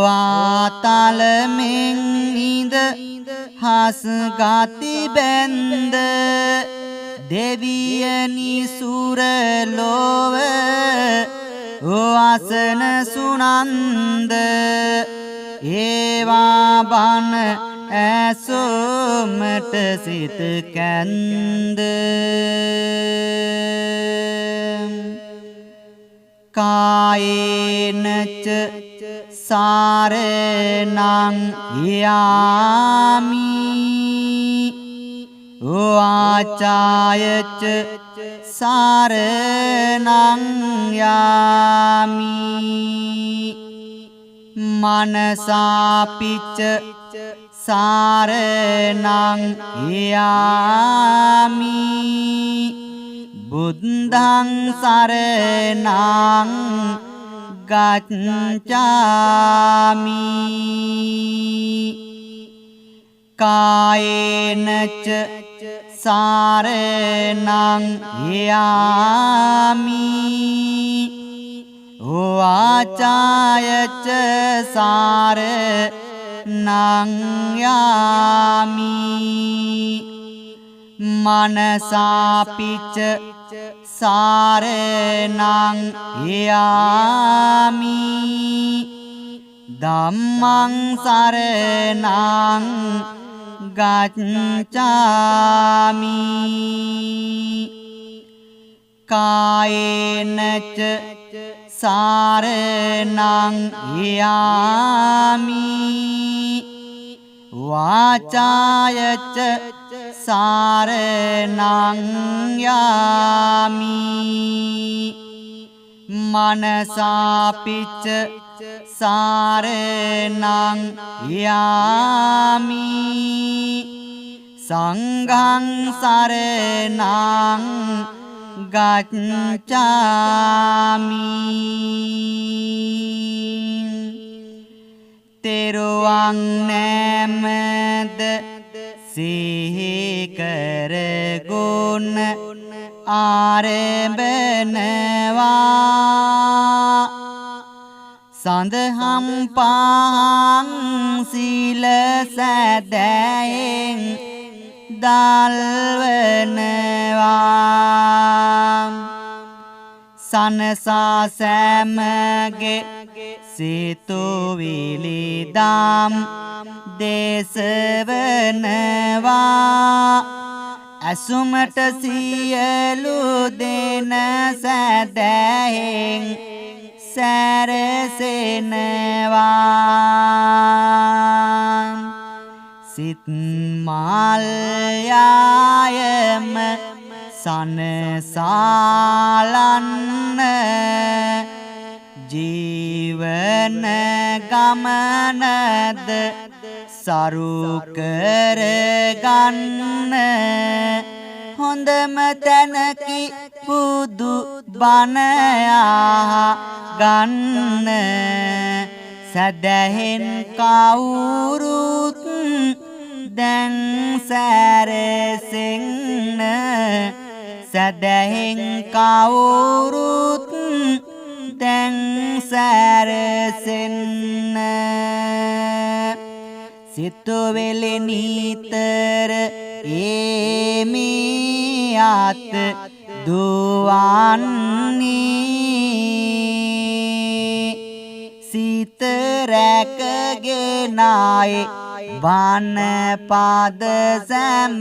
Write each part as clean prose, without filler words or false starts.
ආතල මෙන් නිඳ හස් ගති බැන්ද දෙවියනි සුර ලෝව වසන සුනන්ද ඒවා බන ඇසුමට සිත කැන්ද කායේනච සාරණං යාමි වාචායච සාරණං යාමි මනසාපිච සාරණං යාමි බුද්ධං සරණං ගච්ඡාමි කායේනච සාරණං යාමි වාචායච සාරණං යාමි මනසාපිච සාරණං යාමි ධම්මං සරණං ගච්ඡාමි කායේනච සාරණං යාමි වාචායච සාරණං යාමි මනසාපිච සාරණං යාමි සංඝං සරණං ගච්ඡාමි තෙරුවන් නෑමද සිහි කර ගුණ ආරඹනවා සඳහම් පහන් සීල සැදැයෙන් දල්වනවා සනසා සෑමගේ සිතුවිලි දම් දේශවනවා ඇසුමට සියලු දෙන සැදැයෙන් සැරසෙනවා සිත් මාල්යායම සනසාලන්න ජීවන ගමනද සරු කරගන්න හොඳම තැනකි බුදු බණ ගන්න සදහෙන් කවුරුත් දැන් සැරසෙන්න සදහෙන් කවුරුත් දැන් සැරසෙන්න සිතුවිලි නිතර ඒමියත් දුවන්නේ සිත රැකගෙනයි වන පද සැම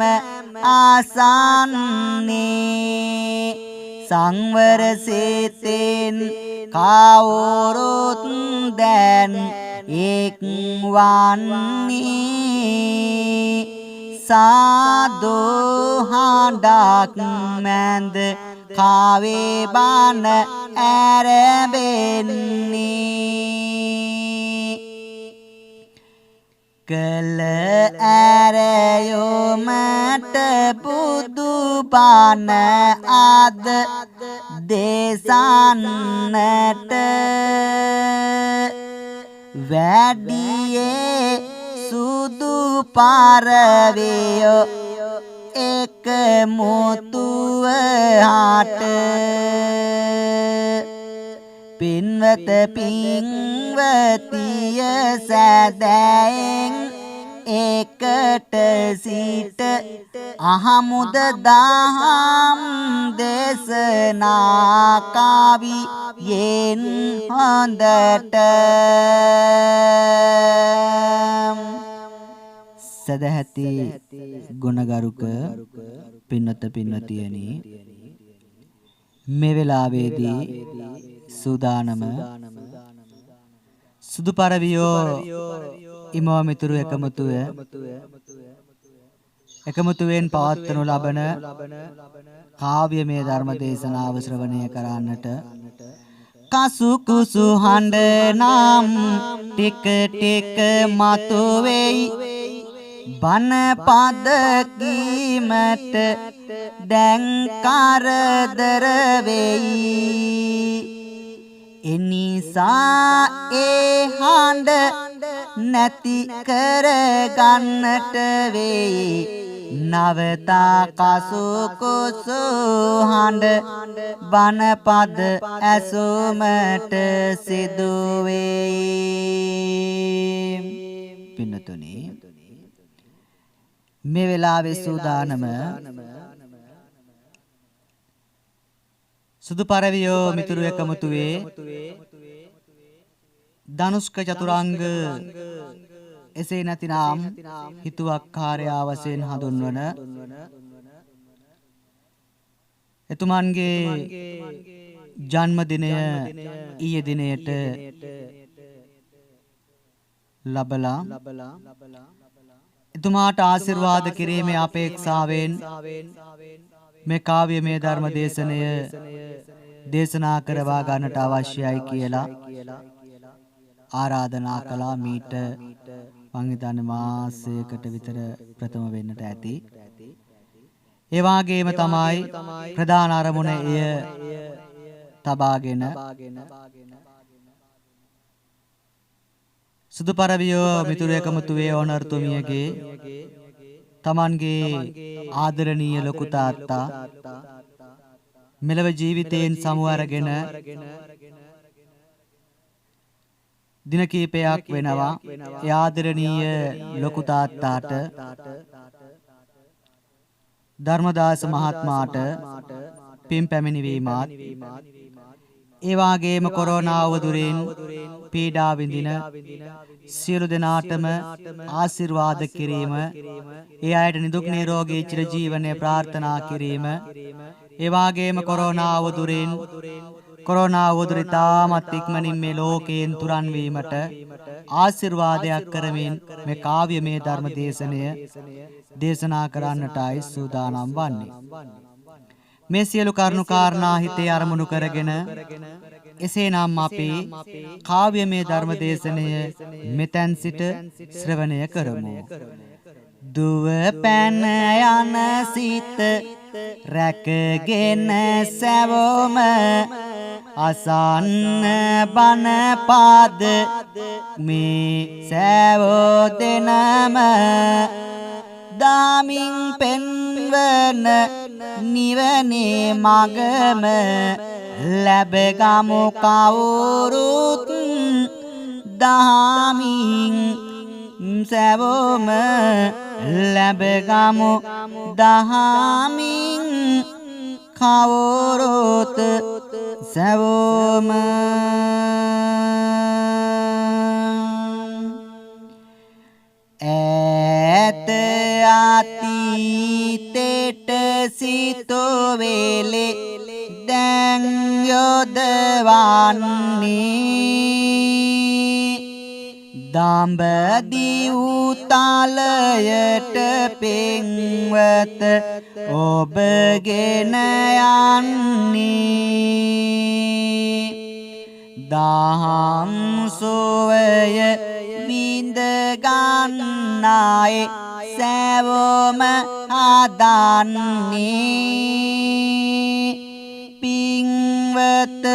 ආසන්නේ සංවර සිතෙන් කවුරුත් දැන් එක් වන්නේ සාදු හඬක් මැද කාවේ බණ ඇරඹෙන්නේ කළ ඇරයොමට බුදු බණ අද දේශන්නට වැඩියේ සුදු පාරවියෝ එක මුතුව හාට පින්වත පින්වතිය සැදැයෙන් එකට සිට අහමුද දහම් දේශනා කවියෙන් හොඳට සදැහැති ගුණගරුක පින්වත පින්වතියනි මේ වෙලාවේදී සූදානම සුදු පරවියෝ ඉමව මිතුරු එකමුතුවෙන් පවත්වනු ලබන කාව්‍යමය ධර්ම දේශනාව ශ්‍රවණය කරන්නට කසු කුසු හඬ නම් ටික ටික මතුවෙයි බණ පද කීමට දැන් කරදර වෙයි එනිසා ඒ හඬ නැති කර ගන්නට වෙයි නවතා කසු කුසු හඬ බණ පද ඇසුමට සිදු වෙයි පින්නතුනි මේ වෙලාවේ සූදානම සුදු පරවියෝ මිතුරු එකමුතුවේ ධනුෂ්ක චතුරාංග එසේ නැතිනම් හිතුවක්කාරයා වශයෙන් හඳුන්වන එතුමන්ගේ ජන්මදිනය ඊයේ දිනයට ලබලා එතුමාට ආශිර්වාද කිරීමේ අපේක්ෂාවෙන් මේ කාව්‍යමය ධර්ම දේශනය දේශනා කරවා ගන්නට අවශ්‍යයි කියලා ආරාධනා කළා මීට මං හිතන්නේ මාසයකට විතර ප්‍රථම වෙන්නට ඇති. ඒ වගේම තමයි ප්‍රධාන අරමුණ එය තබාගෙන සුදු පරවියෝ මිතුරු එකමුතුවේ ඕනර්තුමියගේ තමන්ගේ ආදරණීය ලොකු තාත්තා මෙලව ජීවිතයෙන් සමු අරගෙන දින කීපයක් වෙනවා. ඒ ආදරණීය ලොකු තාත්තාට ධර්මදාස මහත්මයාට පින් පැමිණීමත් ඒ වගේම කොරෝනා වදුරින් පීඩා විඳින සියලු දෙනාටම ආශිර්වාද කිරීම ඒ අයට නිදුක් නිරෝගී චිර ජීවනය ප්‍රාර්ථනා කිරීම ඒ වගේම කොරෝනා වදුරින් කොරෝනා වදුරිතාමත් ඉක්මනින් මේ ලෝකයෙන් තුරන් වීමට ආශිර්වාදයක් කරමින් මේ කාව්‍යමය ධර්ම දේශනය දේශනා කරන්නටයි සූදානම් වන්නේ. මේ සියලු කරුණු කාරණා හිතේ අරමුණු කරගෙන එසේනම් අපි කාව්‍යමය ධර්ම දේශනය මෙතෙන් සිට ශ්‍රවණය කරමු. දුව පැන යන සිත රැකගෙන සැවොම අසන්න බණ පද මේ සැවෝ දෙනම දාමින් පෙන්වන නිවනේ මගම ලැබගමු කවුරුත් දහමින් සැවොම ලැබගමු දහමින් කවුරුත් සැවොම ඈත අතීතෙට සිතෝවෙලේ දැන් යොදවන්නේ දඹදිව් තලයට පින්වත ඔබගෙන යන්නේ දහම් සෝවය විඳ ගන්නයි සැවොම හදන්නේ පින්වත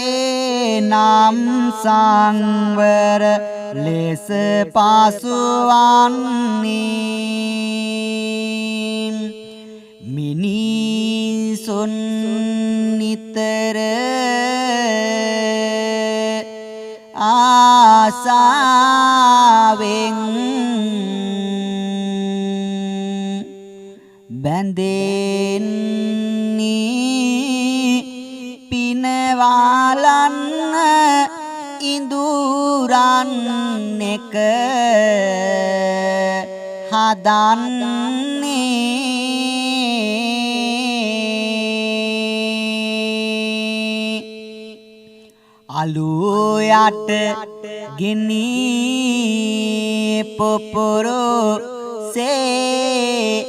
ඒ නම් සංවර ලෙස පාසුවන්නේ මිනිසුන් නිතර ආසාවෙන් බැඳෙන්නේ පිනවාලන්න ඉඳුරන් එක හදන්නේ අලුයට ගිනි පොපොරෝ සේ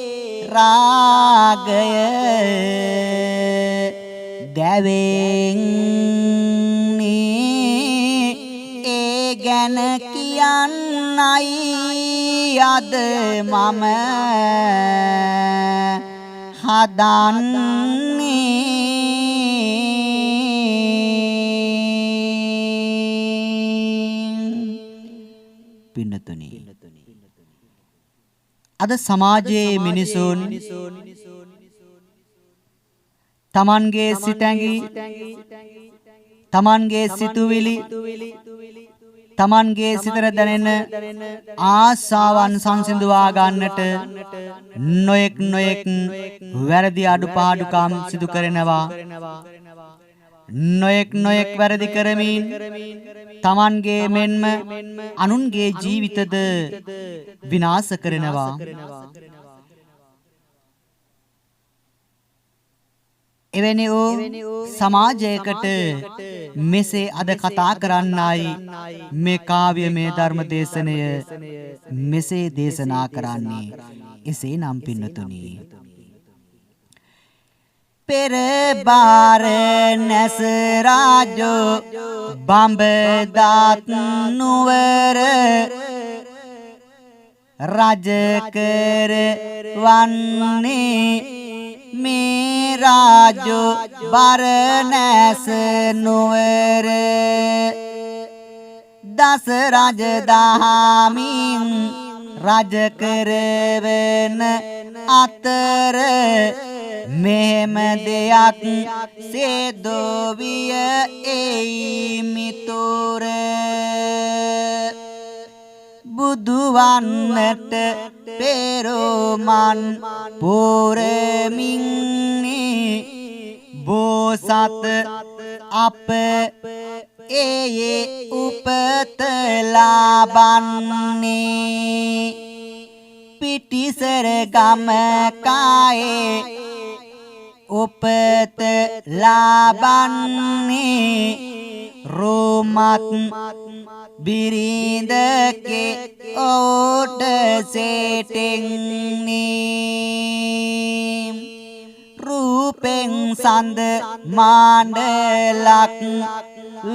රාගය දැවෙන්නේ ඒ ගැන කියන්නයි අද මම හදන්නේ. පින්නතුනි, අද සමාජයේ මිනිසුන් තමන්ගේ සිතැඟි, තමන්ගේ සිතුවිලි, තමන්ගේ සිතට දැනෙන ආසාවන් සංසිඳවා ගන්නට නොයෙක් වැරදි අඩුපාඩුකම් සිදු කරනවා. නොයෙක් වැරදි කරමින් තමන්ගේ මෙන්ම අනුන්ගේ ජීවිතද විනාශ කරනවා. එවැනි වූ සමාජයකට මෙසේ අද කතා කරන්නයි මේ කාව්‍යමය ධර්ම දේශනය මෙසේ දේශනා කරන්නේ. එසේ නම් පින්නතුනි, පෙර බාරණැස රාජෝ බඹදත් නුවර රජ කර වන්නේ මේ රාජෝ බාරණැස නුවර දස රජ දහමින් රජ කරවන අතර මෙහෙම දෙයක් සේදෝවිය එයි මිතුර බුදුවන්නට පෙරෝමන් පෝරමින්නේ බෝසත් අප ඒ උපත ලබන්නේ පිටිසර ගම කායේ උපත ලබන්නේ රෝමත් බිරිඳගේ ඕට සෙටෙන්නේ රූපෙන් සඳ මාණ්ඩලක්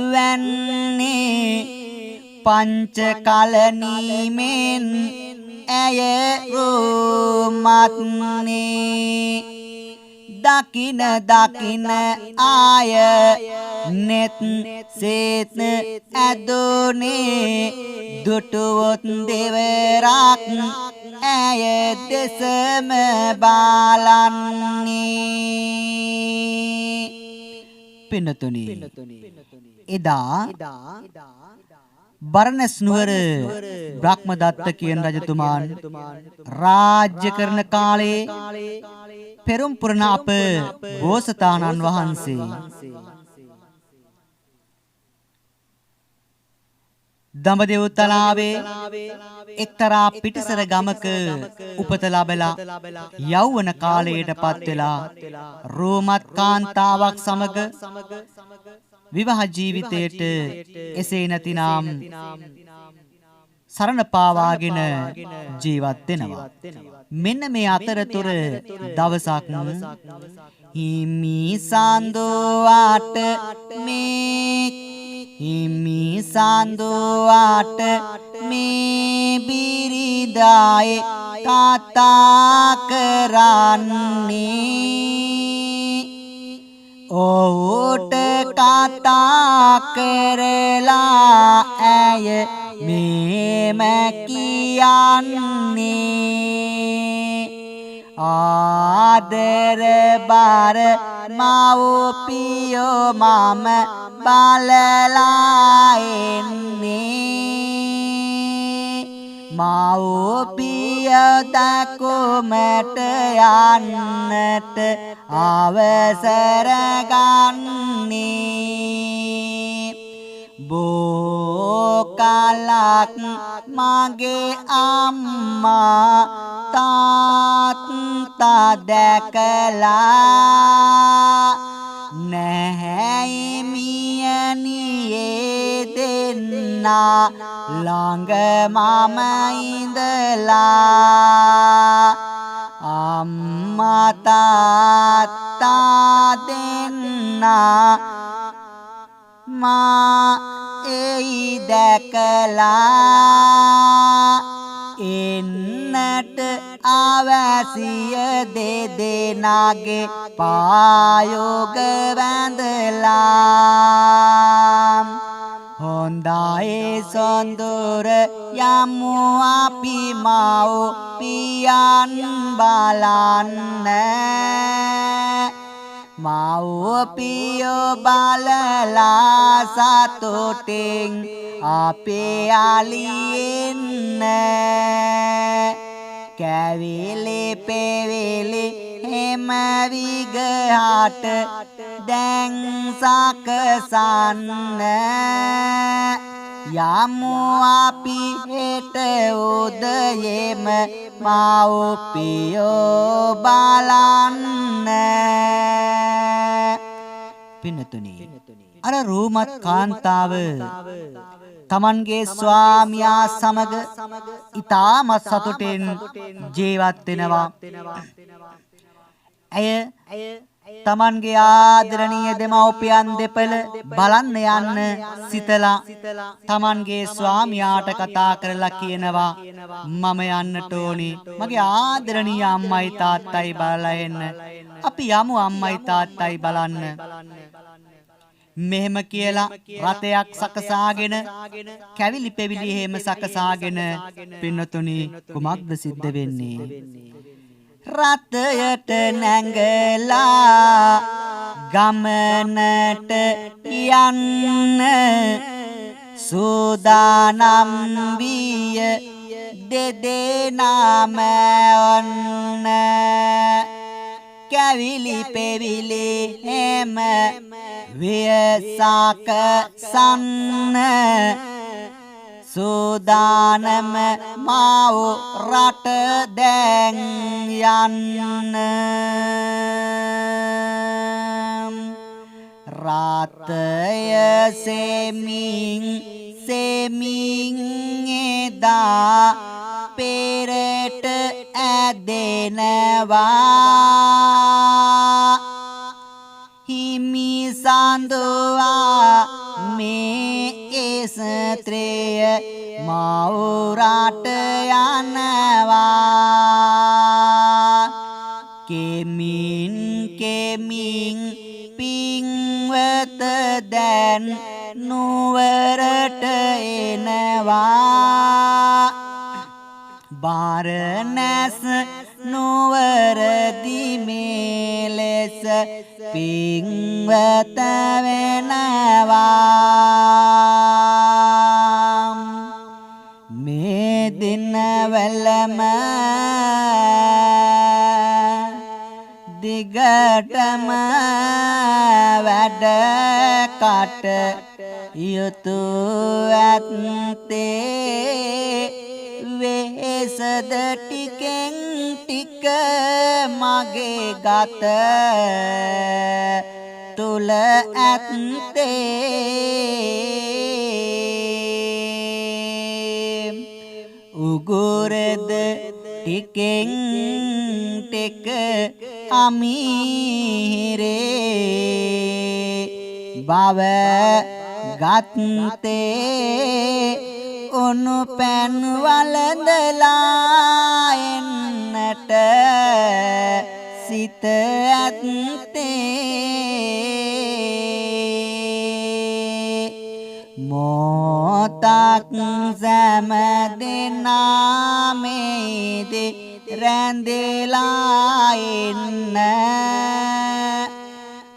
වැන්නේ පංච කලනීමෙන් ඇය රෝමත්නේ දකින ආය නෙත් සේත් ඇදෝනේ දුටුවොත් දෙවරක් ඇය දෙසම බලන්නේ. පින්නතුනි, එදා බරණැස් නුවර බ්‍රහ්මදත්ත කියන රජතුමාන් රාජ්‍ය කරන කාලේ පෙරම් පුරණ අප බෝසතාණන් වහන්සේ දඹදෙව් තලාවේ එක්තරා පිටිසර ගමක උපත ලැබලා යෞවන කාලයට පත් වෙලා රෝමත් කාන්තාවක් සමග විවාහ ජීවිතයට එසේ නැතිනම් සරණ පාවාගෙන ජීවත් වෙනවා. මෙන්න මේ අතරතුර දවසක් හිමි සඳුවාට මේ බිරිඳායේ කතා කරන්නේ ඔහුට කතා කරලා ඇය මේම කියන්නේ ආදර බාර මව්පියෝ මම බලලා එන්නේ මව්පිය දකුමට යන්නට අවසර ගන්නේ බෝකලක් මගේ අම්මා තාත්තා දැකලා නැහැ මියනියේ දෙන්නා ළඟ මම ඉඳලා අම්මා තාත්තා දෙන්නා මා එයි දැකලා එන්නට අවසිය දෙදෙනාගේ පායෝග වැඳලා හොඳයි සොඳුර යමු අපි මව්පියන් බලන්න මව්පියෝ බලලා සතුටින් අපේ අලියෙන්න කැවිලි පෙවිලි හැම විගහට දැන් සකසන්න යමු අපි හෙට උදයෙම මව්පියෝ බලන්න පින්නතුනි අර රූමත් කාන්තාව තමන්ගේ ස්වාමියා සමග ඉතාමත් සතුටින් ජීවත් වෙනවා. ඇය තමන්ගේ ආදරණීය දෙමව්පියන් දෙපළ බලන්න යන්න සිතලා තමන්ගේ ස්වාමියාට කතා කරලා කියනවා මම යන්නට ඕනි මගේ ආදරණීය අම්මයි තාත්තයි බලලා එන්න අපි යමු අම්මයි තාත්තයි බලන්න මෙහෙම කියලා රතයක් සකසාගෙන කැවිලි පෙවිලි එහෙම සකසාගෙන පින්නතුනි කුමක්ද සිද්ධ වෙන්නේ රතයට නැංගලා ගමනට යන්න සූදානම් විය දෙදෙනාම ඔන්න කැවිලි පෙවිලි හැම වියසක සන්න සූදානම මාව රට දැන් යන්න රාතය සෙමින් සෙමින් එදා පෙරට ඇදෙනවා හිමි සඳුවා මේ ස්ත්‍රිය මවුරට යනවා කෙමින් කෙමින් පින්වත දැන් නුවරට එනවා බාරණැස් නුවරදි මේ ලෙස පින්වත වෙනවා මේ දිනවලම දිගටම වැඩ කට යුතු ඇත්තේ වෙහෙසද ටිකෙන් ටික මගේ ගත තුල ඇත්තේ උගුරද ටිකෙන් ටික අමීරේ බව ගත්තේ උණු පැන් වළඳලා එන්නට සිත ඇත්තේ මොතක් සෑම දෙනාමේදී රැඳෙලා එන්න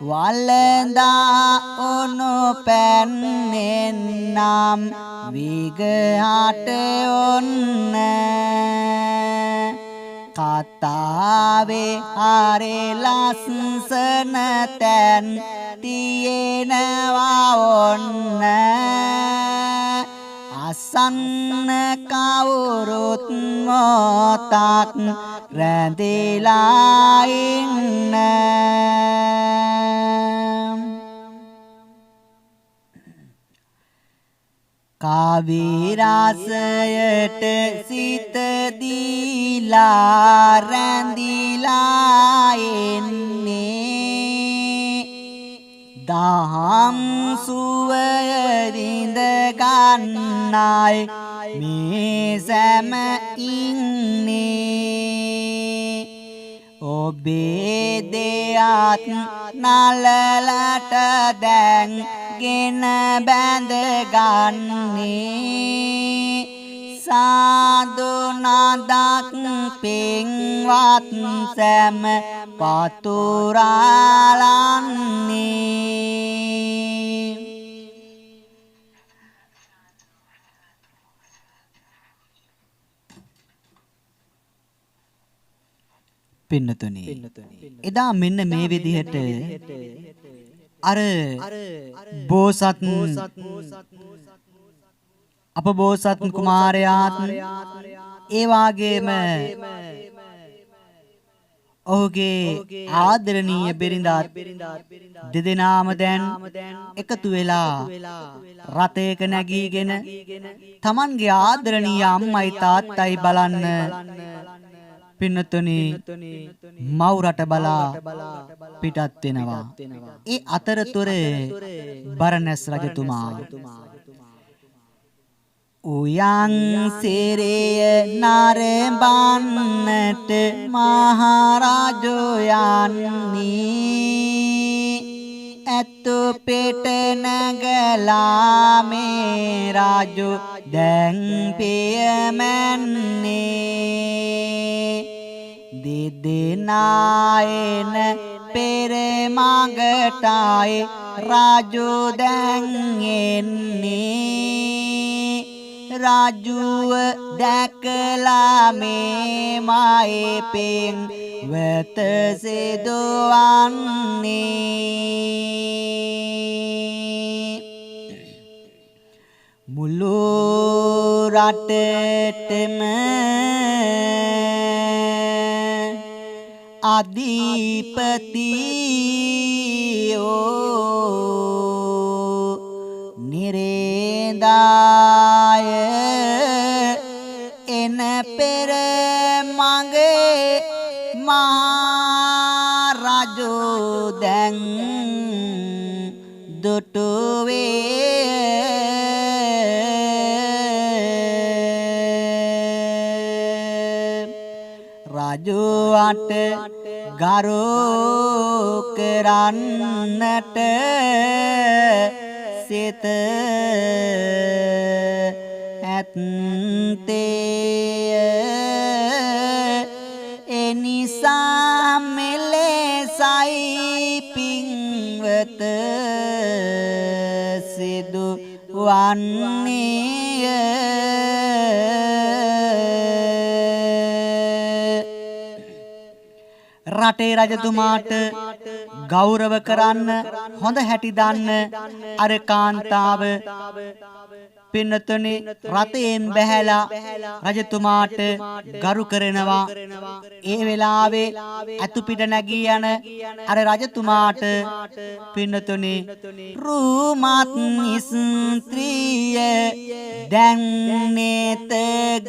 වලඳා උණු පැන්නෙන්නම් විගහට ඔන්න කතාවේ හරි ලස්සන තැන් තියෙනවා ඔන්න අසන්න කවුරුත් මොතක් රැඳිලා ඉන්න කාවි රසයට සිත දීලා රැඳිලා එන්නේ දහම් සුවය විඳ ගන්නයි මේ සැම ඉන්නේ ඔබේ දෙයත් නලලට දැන් ගෙන බැඳ ගන්නේ සාදු නදක් පින්වත් සැම පතුරාලන්නේ පින්නතුනි එදා මෙන්න මේ විදිහට අර බෝසත් අප බෝසත් කුමාරයාත් ඒ වාගේම ඔහුගේ ආදරණීය බිරිඳත් දෙදෙනාම දැන් එකතු වෙලා රථයක නැගීගෙන තමන්ගේ ආදරණීය අම්මයි තාත්තයි බලන්න පින්නතුනි මව් රට බලා පිටත් වෙනවා. ඒ අතරතුර බරණැස් රජතුමා උයන් සිරිය නරඹන්නට මහරජු යන්නේ ඇතු පිට නැගලා මේ රජු දැන් පියමන්නේ දෙදෙනායන පෙරමඟටයි රජු දැන් එන්නේ රජුව දැකලා මේ මයි පින් වෙත සිදුවන්නේ මුළු රටටම අධිපතියෝ නිරේදාය එන පෙර මගේ මහරජු දැන් දුටුවේ රජුට ගරු කරන්නට සිත ඇත්තේ එනිසා මෙලෙසයි පින්වත සිදු වන්නේ රටේ රජතුමාට ගෞරව කරන්න හොඳ හැටි දන්න අර කාන්තාව පින්නතුනි රතයෙන් බැහැලා රජතුමාට ගරු කරනවා ඒ වෙලාවේ අතු පිට නැගී යන අර රජතුමාට පින්නතුනි රූමත් ස්ත්‍රිය දැන් නේත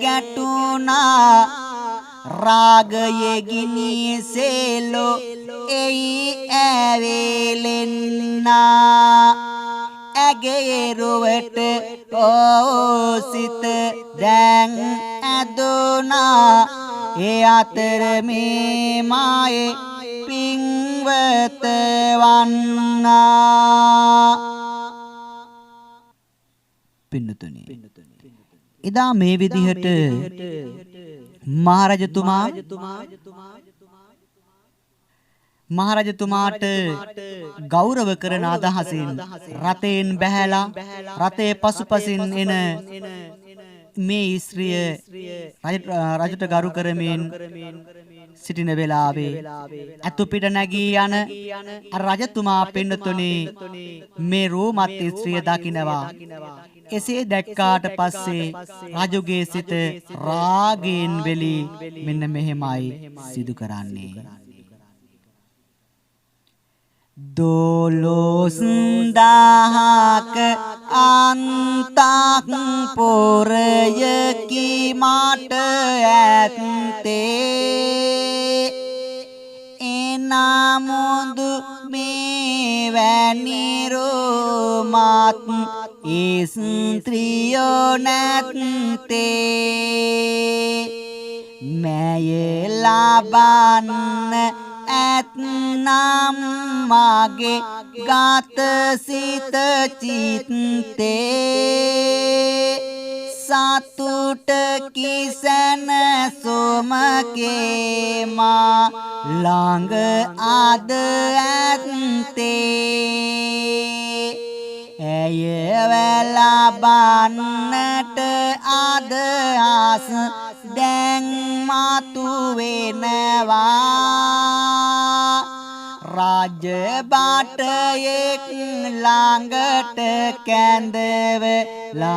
ගැටුණා රාගයේ ගිනි සෙලෝ එයි ඇවිලෙන්නා ඇගේ රුවට ඕසිත දැන් ඇදුනා ඒ අතර මේ මායේ පින්වත වන්නා පින්නතුනි එදා මේ විදිහට මහරජතුමාට ගෞරව කරන අදහසින් රතෙන් බැහැලා රතේ පසුපසින් එන මේ ස්ත්‍රිය රජුට ගරු කරමින් සිටින වෙලාවේ අතු පිට නැගී යන රජතුමා පින්නතුනි මේ රෝමත් ස්ත්‍රිය දකිනවා. එසේ දැක්කාට පස්සේ රජුගේ සිත රාගයෙන් වෙලී මෙන්න මෙහෙමයි සිදු කරන්නේ. දොළොස් දහක අන්තක් පොරයකි මට ඇත්තේ එනමුදු මේ වැනි රෝමත් ස්ත්‍රියෝ නැත්තේ මැය ලබන්න ඇත්නම් මගේ ගත සිත චිත්තේ සතුට කිසන සොමකේ මා ළඟ අද ඇත්තේ ඇය ලබන්නට අදහස් දැන් මතු වෙනවා රාජ බටයෙක් ළඟට කැඳවලා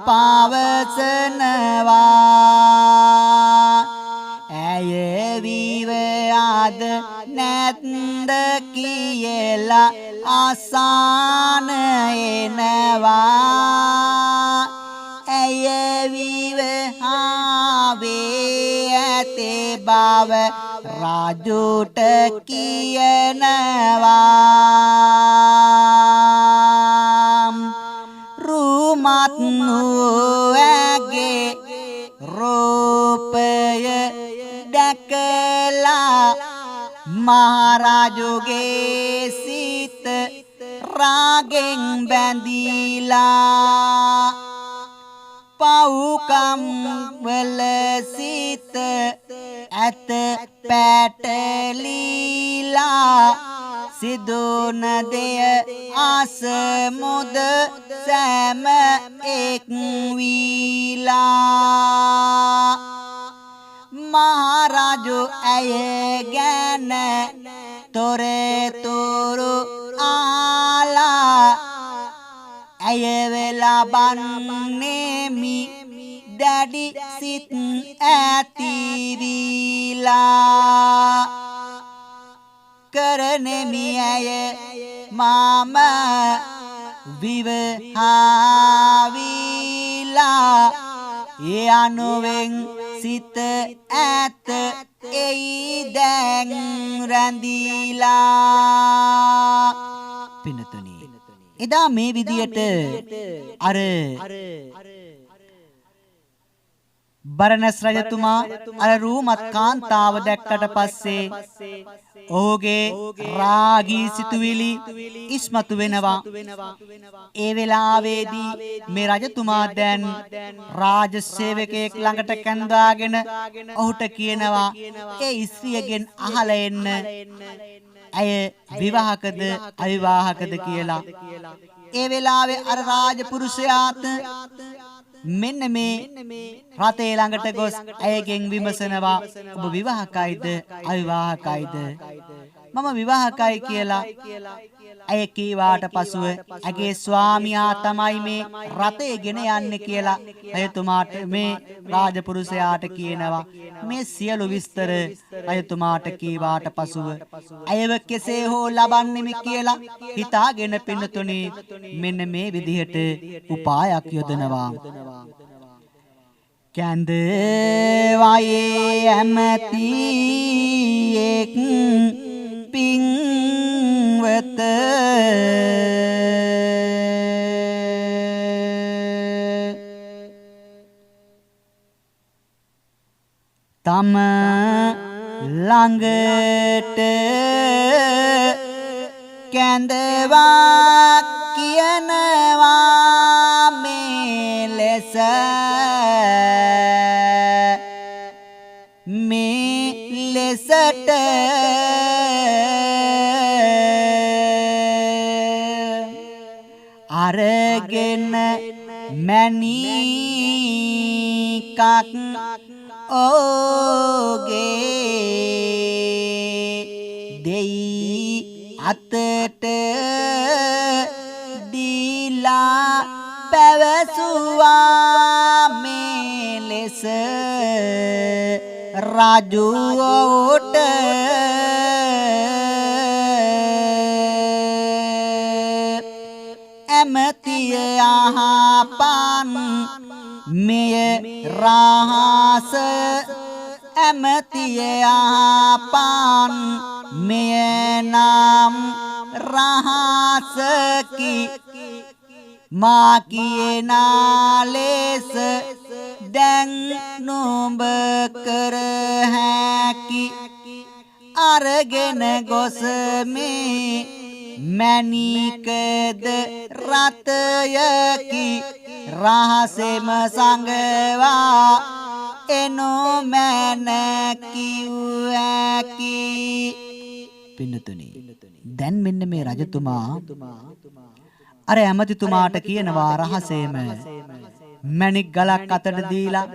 පවසනවා ඇය විව අද නැත්ද කියලා අසාන එනවා ඇය විවහාවේ ඇතේ බව රජුට කියනවා රුමත් නුවගේ රූපය දැකලා මහරජුගේ සිත රාගෙන් බැඳිලා පව්කම් වල සිත ඇත පැටලීලා සිදුන දෙය අසමුද සෑම එක් වීලා මහරජු ඇය ගැන තොරතුරු ආලා ඇය ලබන්නේමි දැඩි සිත් ඇතිවිලා කරනෙමි ඇය මම විවහාවිලා ඒ අනුවෙන් සිත ඇත එයි දැන් රැඳිලා පිනතුනි එදා මේ විදියට අර බරණස් රජතුමා අර රූමත් කාන්තාව දැක්කට පස්සේ ඔහුගේ රාගී සිතුවිලි ඉස්මතු වෙනවා. ඒ වෙලාවේදී මේ රජතුමා දැන් රාජ සේවකයෙක් ළඟට කැඳවාගෙන ඔහුට කියනවා ඒ ස්ත්‍රියගෙන් අහලා එන්න ඇය විවාහකද අවිවාහකද කියලා. ඒ වෙලාවේ අර රාජ පුරුෂයාත් මෙන්න මේ රතේ ළඟට ගොස් ඇයගෙන් විමසනවා ඔබ විවාහකයිද අවිවාහකයිද මම විවාහකයි කියලා. ඇය කීවාට පසුව ඇගේ ස්වාමියා තමයි මේ රතේ ගෙන යන්නේ කියලා රජතුමාට මේ රාජපුරුෂයාට කියනවා. මේ සියලු විස්තර රජතුමාට කීවාට පසුව ඇයව කෙසේ හෝ ලබන්නෙමි කියලා හිතාගෙන පින්නතුනි මෙන්න මේ විදිහට උපායක් යොදනවා. කැඳ වයේ ඇමතියෙක් පින්වත තම ළඟට කැඳවා කියනවා මේ ලෙස කක් ඕගේ දෙයි අතට දීලා පැවසුවා මේ ලෙස රජු ඔහුට ඇමතිය යහපන් මෙය රහස ඇමතිය යහපන් මෙය නම් රහසකි මා කියනා ලෙස දැන් නුඹ කර හැකි අරගෙන ගොස් මේ මැණිකද රතයකි රහසෙම සංගවා එනෝ මැන කිව්වකි පින්නතුනි දැන් මෙන්න මේ රජතුමා අර ඇමතිතුමාට කියනවා රහසේම මැණික් ගලක් අතට දීලා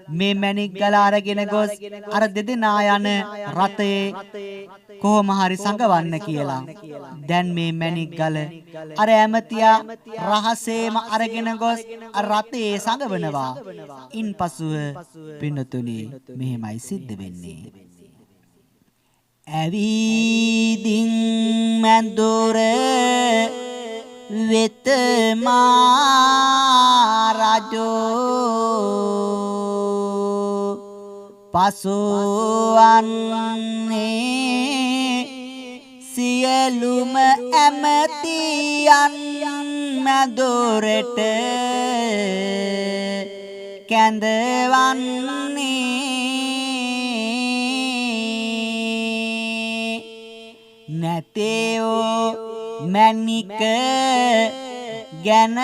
මේ මැණික් ගල අරගෙන ගොස් අර දෙදෙනා යන රතේ කොහොම හරි සංගවන්න කියලා. දැන් මේ මැණික් ගල අර ඇමතියා රහසේම අරගෙන ගොස් අර රතේ සංගවනවා. ඉන්පසුව පින්නතුනි මෙහෙමයි සිද්ධ වෙන්නේ. ඇවිදින් මැදුර වෙත මා රජෝ පසුවන්නේ සියලුම ඇමතියන් මැදුරට කැඳවන්නේ නැතේෝ මැණික ගැන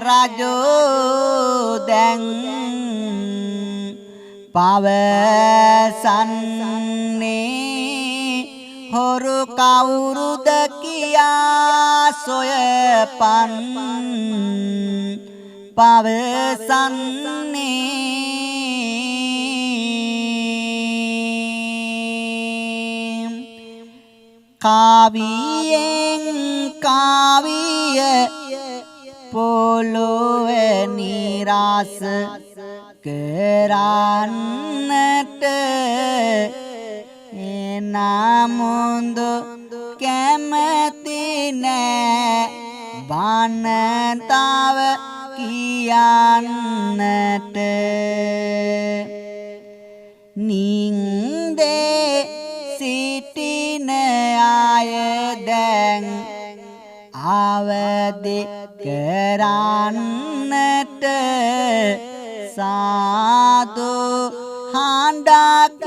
රජෝ දැන් පවසන්නේ හොරු කවුරුද කියා සොයපන් පවසන්නේ කාවියෙන් කාවිය පොළොවේ නිරාස කරන්නට එනමුඳු කැමති නෑ බණ තව කියන්නට නින්දේ සිටින අය දැන් අවදි කරන්නට සාදු හඬක්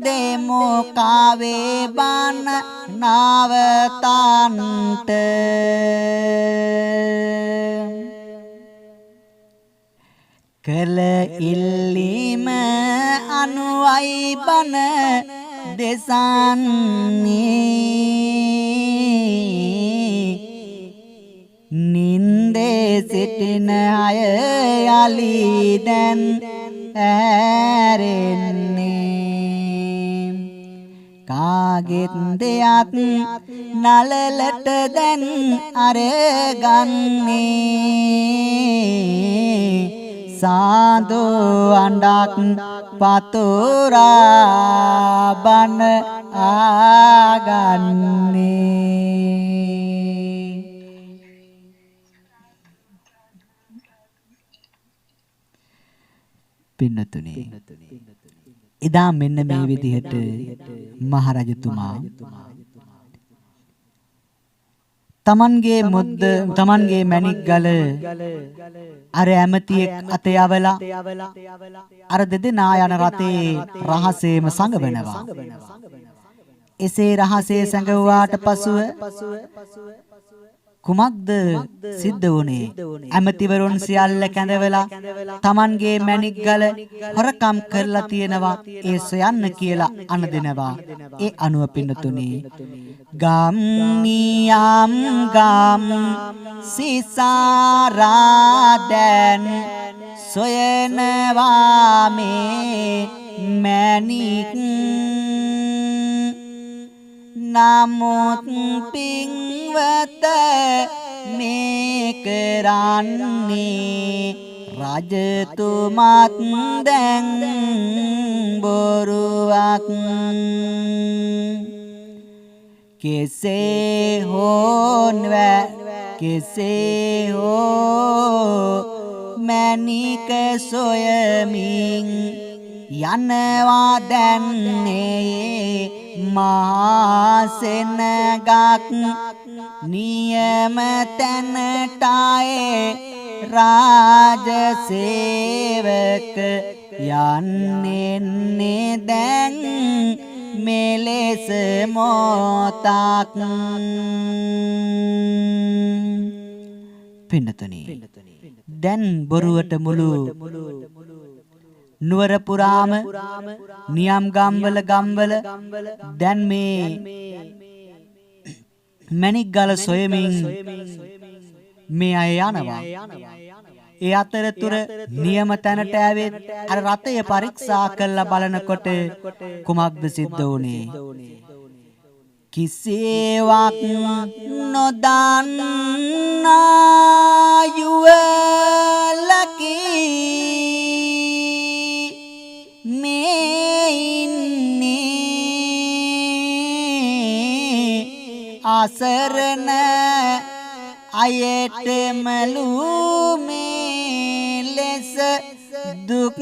දෙමු කවේ බණ නවතන්ට කල ඉල්ලීම අනුවයි බණ දෙසන්නේ නින්දේ සිටින අය යලි දැන් ඇරෙන්නේ කාගෙත් දෙයක් නලලට දැන් අරගන්නේ සාදු අඬක් පතුරා බණ ආගන්නේ පින්නතුනි එදා මෙන්න මේ විදිහට මහරජතුමා තමන්ගේ මැණික් ගල අර ඇමතියෙක් අත යවලා අර දෙදෙනා යන රතේ රහසේම සංගවනවා. එසේ රහසේ සංගවුවාට පසුව කුමක්ද සිද්ධ වුනේ? ඇමතිවරුන් සියල්ල කැඳවලා තමන්ගේ මැණික් ගල හොරකම් කරලා තියෙනවා ඒ සොයන්න කියලා අනදෙනවා. ඒ අනුව පින්නතුනි ගම් නියම් ගම් සිසාරා දැන් සොයනවා මේ මැණික් නමුත් පින්වත මේ කරන්නේ රජතුමත් දැන් බොරුවක් කෙසේ හෝ මැණික සොයමින් යනවා දැන්නේ මහා සෙනගක් නියම තැනටයි රාජසේවක යන්නේ දැන් මෙලෙස මොතක් පින්නතුනි දැන් බොරුවට මුළු නුවර පුරාම නියම් ගම්වල දැන් මේ මැණික් ගල සොයමින් මේ අය යනවා. ඒ අතරතුර නියම තැනට ඇවිත් අර රතය පරීක්ෂා කරලා බලනකොට කුමක්ද සිද්ධ වුනේ? කිසිවක් නොදන්නා යුවලකි මේ ඉන්නේ අසරණ අයට මලුමේ ලෙස දුක්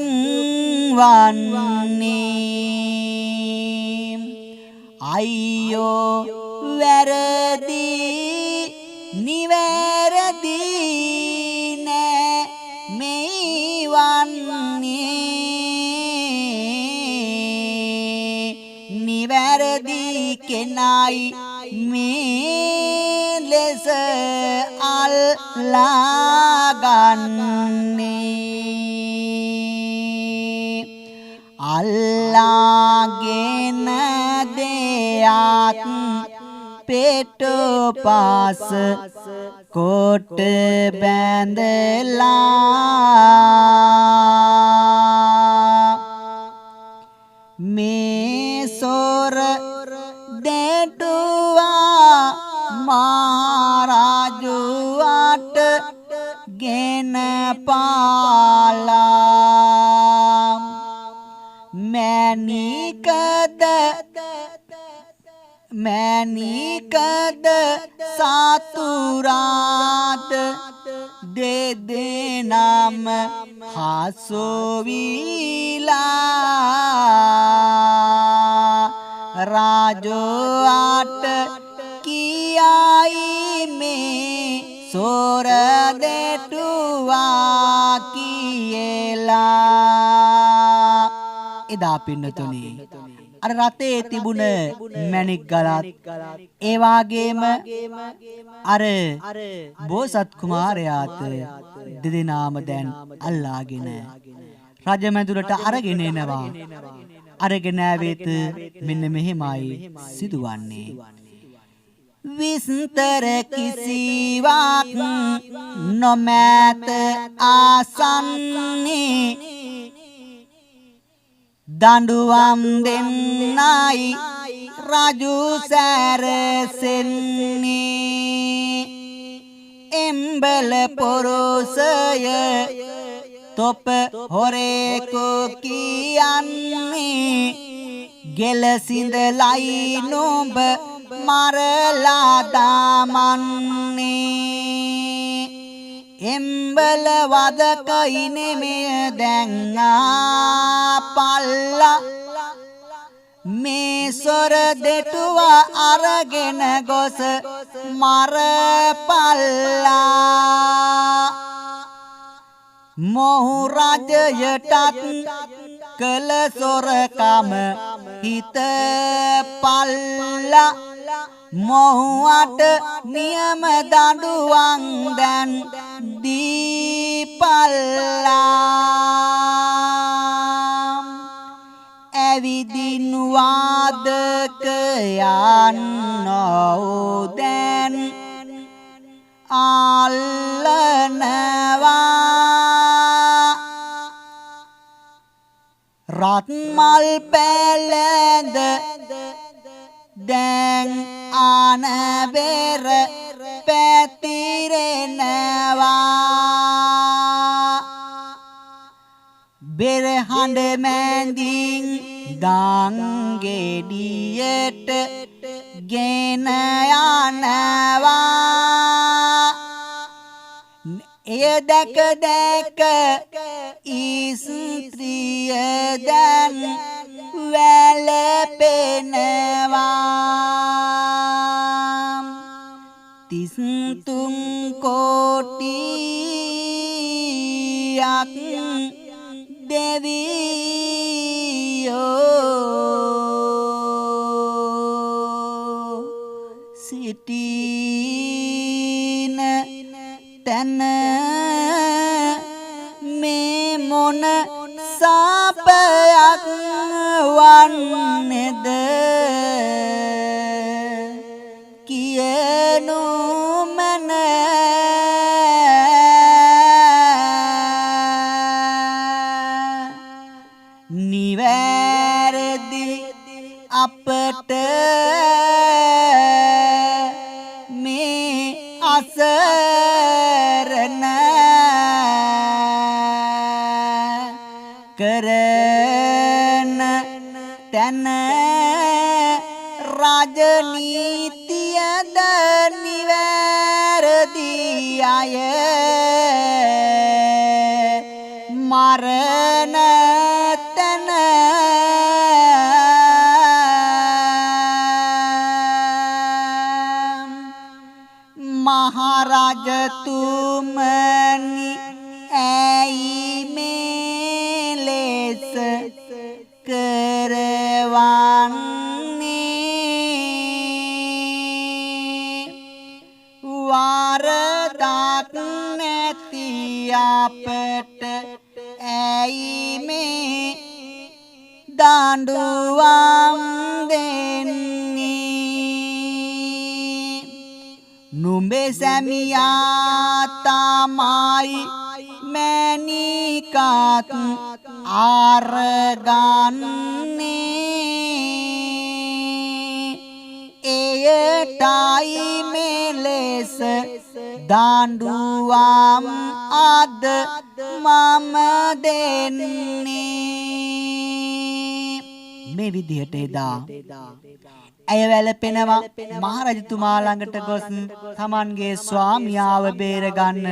වන්නේ අයියෝ වැරදි නිවැරදි නෑ මේ වන්නේ නිවැරදි කෙනයි මේ ලෙස අල්ලාගන්නේ අල්ලාගෙන දෙයක් පෙට්ටුපාස කොට බැඳලා මේ සොර දෙටුවා මහරජුට ගෙන පාලා මැණිකද සතුරාට දෙදෙනාම හසුවිලා රාජයාට කියයි මේ සොර දෙටුවා කියලා එදා පින්නතුනි අර රතේ තිබුණ මැණික් ගලත් ඒ වාගේම අර බෝසත් කුමාරයාත් දෙදෙනාම දැන් අල්ලාගෙන රජමැදුරට අරගෙන එනවා. අරගෙන ආවෙත් මෙන්න මෙහෙමයි සිදුවන්නේ. විස්තර කිසිවක් නොමැත ආසන්නේ දඬුවම් දෙන්නයි රජු සැරසෙන්නේ එම්බල පොරොසය තොප හොරේකු කියන්නේ ගෙලසිඳලයි නුඹ මරලා දාමන්නේ එම්බල වදකයි නෙමෙය දැන් ආපල්ලා මේ සොර දෙටුවා අරගෙන ගොස මරපල්ලා මොහු රජයටත් කළ සොරකම හිතපල්ලා මොහුට නියම දඬුවම් දැන් දීපල්ලා ඇවිදින් වාදකයන් නොදැන් අල්ලනවා රත්මල් පැලඳ දැන් ආනබෙර පැතිරෙනවා බෙර හඬ මැදින් දංගෙඩියට ගෙන යනවා එය දැක දැක ඉස්ත්‍රිය දැන් වැළපෙනවා 33 කෝටියක් දෙවියෝ සිටින තැන මේ මොන සාපයක් වන්නේද කියනු මන නිවැරදි අපට මේ අසරණ කරන තැන රාජනීතියද නිවැරදි අය මරණ තැන මහරජතුමනි ඇයි මේ ලෙස කරවන්නේ වරදක් නැති අපට ඇයි මේ දඬුවම් දෙන්නේ නුඹේ සැමියා තමයි මැණිකත් අරගන්නේ එයටයි මෙලෙස දඬුවම් අද මම දෙන්නේ මේ විදිහට එදා ඇය වැළපෙනවා මහරජතුමා ළඟට ගොස් තමන්ගේ ස්වාමියාව බේරගන්න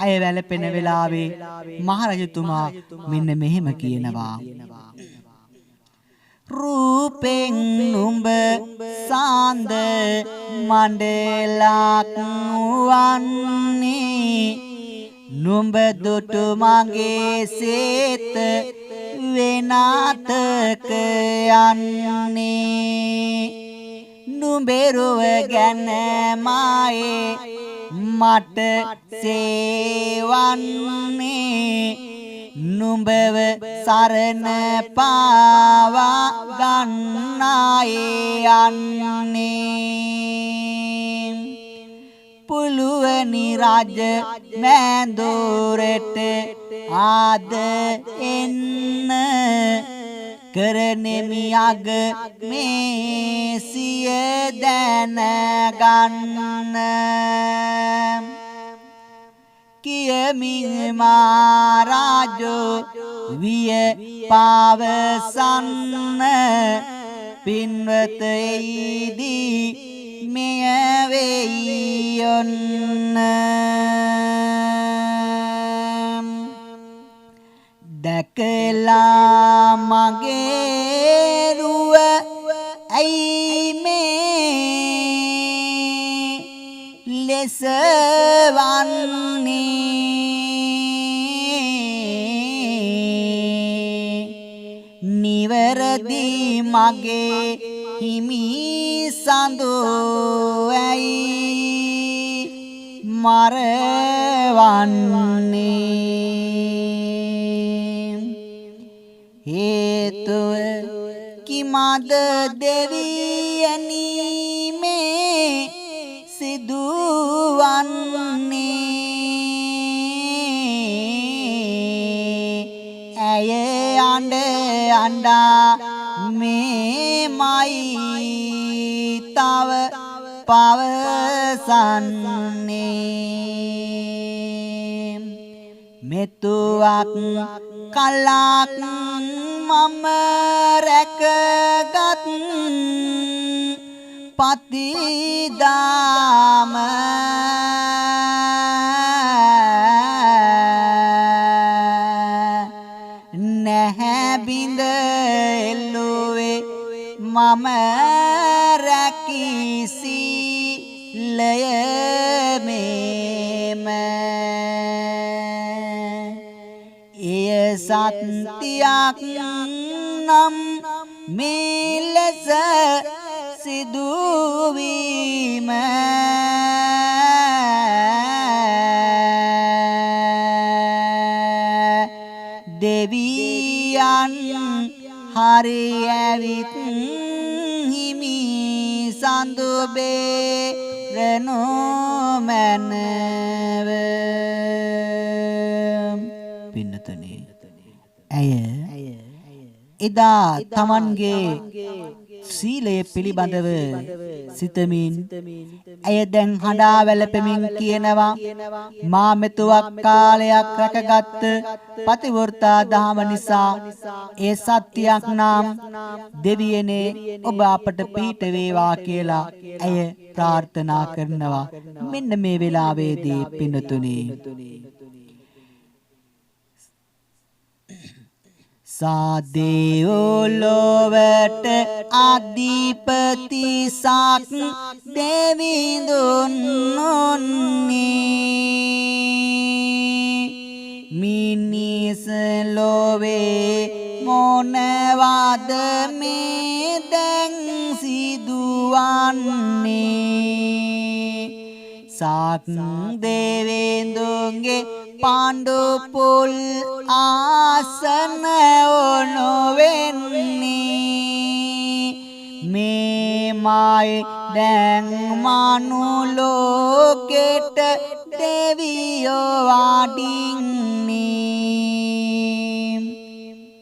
ඇය වැළපෙන වෙලාවේ මහරජතුමා මෙන්න මෙහෙම කියනවා රූපෙන් නුඹ සාන්ද මණ්ඩලක් වන්නේ නුඹ දුටු මගේ සේත වෙනාතක යන්නේ නුඹෙරුව ගැන මායේ මට සේවන්නේ නුඹව සරණ පාවා ගන්නායේ යන්නේ පුළුවනි රජ මෑඳුරට ආද එන්න කරනෙමි අග මේ සිය දැන ගන්න කියමින් මහරජෝ විය පවසන්න පින්වත එයිදී මෙය වෙයි ඔන්න දැකලා මගේ රුව ඇයි මේ ලෙස වන්නේ නිවැරදි මගේ හිමි සඳු ඇයි මරවන්නේ හේතුව කිමද දෙවියනි මේ සිදුවන්නේ ඇය අඬ අඬා මේමයි තව පවසන්නේ මෙතුවක් කලක් මම රැකගත් පතිදාම නැහැ බිඳ එල්ලුවේ මම රැකිසි ලය මේම එය සත්‍යයක් නම් මේ ලෙස සිදුවීම දෙවියන් හරි ඇවිත් හිමි සඳු බේරනු මැනව පින්නතනේ ඇය එදා තමන්ගේ සීලය පිළිබඳව සිතමින් ඇය දැන් හඬා වැළපෙමින් කියනවා මා මෙතුවක් කාලයක් රැකගත් පතිවෘතා දහම නිසා ඒ සත්‍යයක් නම් දෙවියනේ ඔබ අපට පිහිට වේවා කියලා ඇය ප්‍රාර්ථනා කරනවා මෙන්න මේ වෙලාවේදී පින්නතුනි සාදේවෝ ලොවට අධිපති සක් දෙවිඳුන් මිනිස් ලොවේ මොනවාද මේ දැන් සිදුවන්නේ සක් දෙවිඳුන්ගේ පාණ්ඩු පුල් ආසන ඔනොවෙන්නේ මේමයි දැන් මනුලෝකෙට දෙවියෝ වඩින්නේ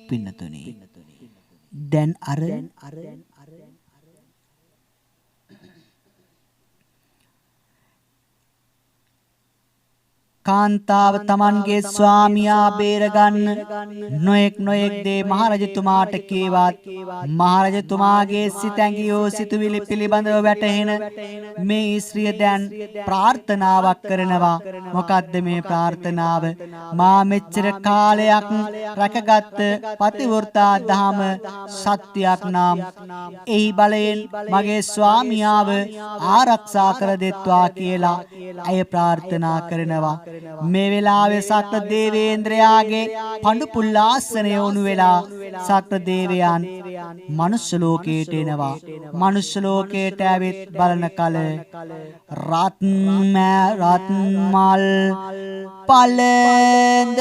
පින්නතුනි දැන් අර කාන්තාව තමන්ගේ ස්වාමියා බේරගන්න නොයෙක් දේ මහරජතුමාට කීවත් මහරජතුමාගේ සිතැඟියෝ සිතුවිලි පිළිබඳව වැටහෙන මේ ස්ත්‍රිය දැන් ප්‍රාර්ථනාවක් කරනවා මොකද්ද මේ ප්‍රාර්ථනාව මා මෙච්චර කාලයක් රැකගත් පතිවෘතා දහම සත්‍යයක් නම් එහි බලයෙන් මගේ ස්වාමියාව ආරක්ෂා කර දෙත්වා කියලා අය ප්‍රාර්ථනා කරනවා මේ වෙලාවේ සක්‍ර දේවේන්ද්‍රයාගේ පඬු පුල්ලාසනය වුණු වෙලා සක්‍ර දේවයන් මනුෂ්‍ය ලෝකයට එනවා මනුෂ්‍ය ලෝකයට ඇවිත් බලන කල රත් මල් පළඳ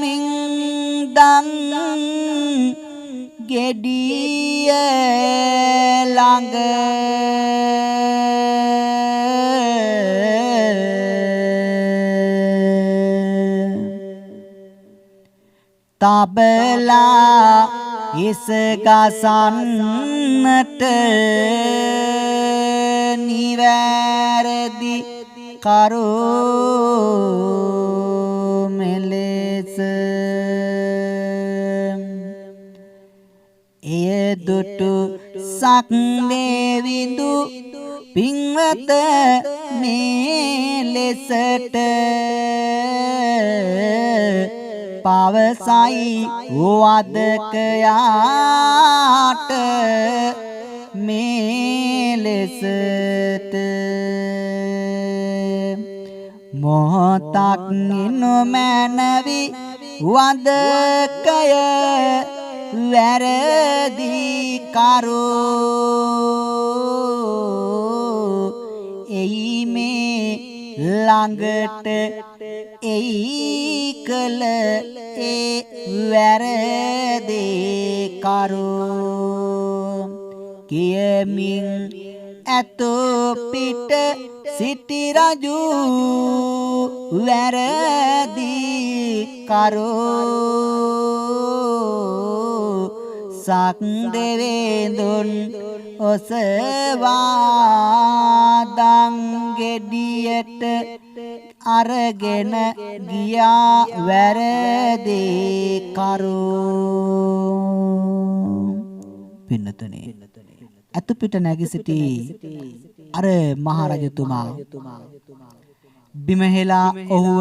මින් දන් ගෙඩිය ළඟ තබලා ඉස ගසන්නට නිවැරදි කරු මෙලෙස එය දුටු සක්දේවිඳු පින්වත මේ ලෙසට පවසයි වදකයාට මේ ලෙසට මොහොතක් නොමැනවි වදකය වැරදි කරු එයි මේ ළඟට එයි කල ඒ වැරදේ කරු කියමින් ඇතෝ පිට සිටි රජු වැරදි කරු සක් දෙවේඳුන් ඔසවා දන් ගෙඩියට අරගෙන ගියා වැරදි කරු පින්නතුනේ අතුපිට නැගී සිටි අර මහරජතුමා බිමහෙලා ඔහුව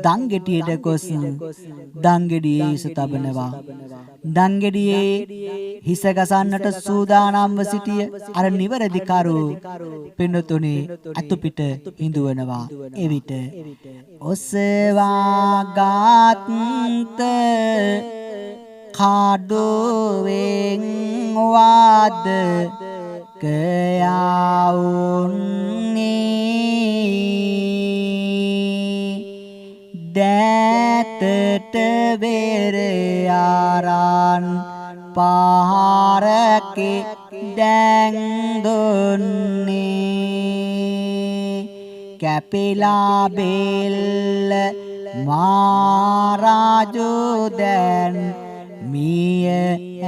දංගෙඩියට ගොස් දංගෙඩියේ හිස තබනවා දංගෙඩියේ හිස ගසන්නට සූදානම්ව සිටිය අර නිවැරදි කරු පින්නතුනේ අතුපිට හිඳුවනවා එවිට ඔසවා ගාත්ත කාඩුවෙන් වාද කයාවුන්නේ දෑතට වෙරයාරන් පහරකේ දැන් දුන්නේ කැපිලා බෙල්ල මාරාජු දැන් මිය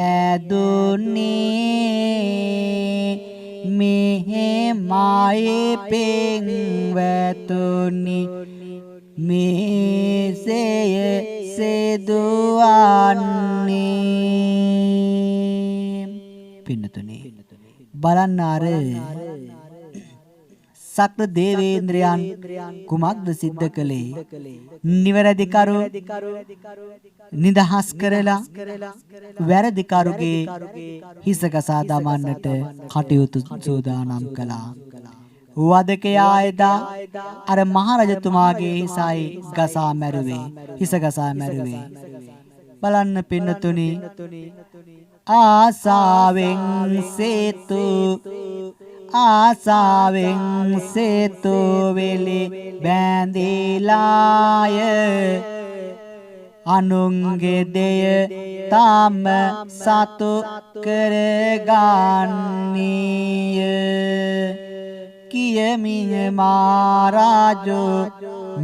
ඇදුන්නේ මෙහෙමයි පෙන්වතුනි මේසය සෙදුවන්නේ පින්නතුනේ බලන්න අර සක්‍ර දේවේන්ද්‍රයන් කුමක්ද සිද්ධ කළේ නිවැරදි කරු නිදහස් කරලා වැරදි කරුගේ හිස ගසා දමන්නට කටයුතු සූදානම් කළා වදකයා එදා අර මහරජතුමාගේ හිසයි ගසා මැරුවේ හිස ගසා මැරුවේ බලන්න පින්නතුනි ආසාවෙන් සේතු වෙලි බැඳිලාය අනුන්ගේ දෙය තම සතු කරගන්නීය කියමින් මහරජෝ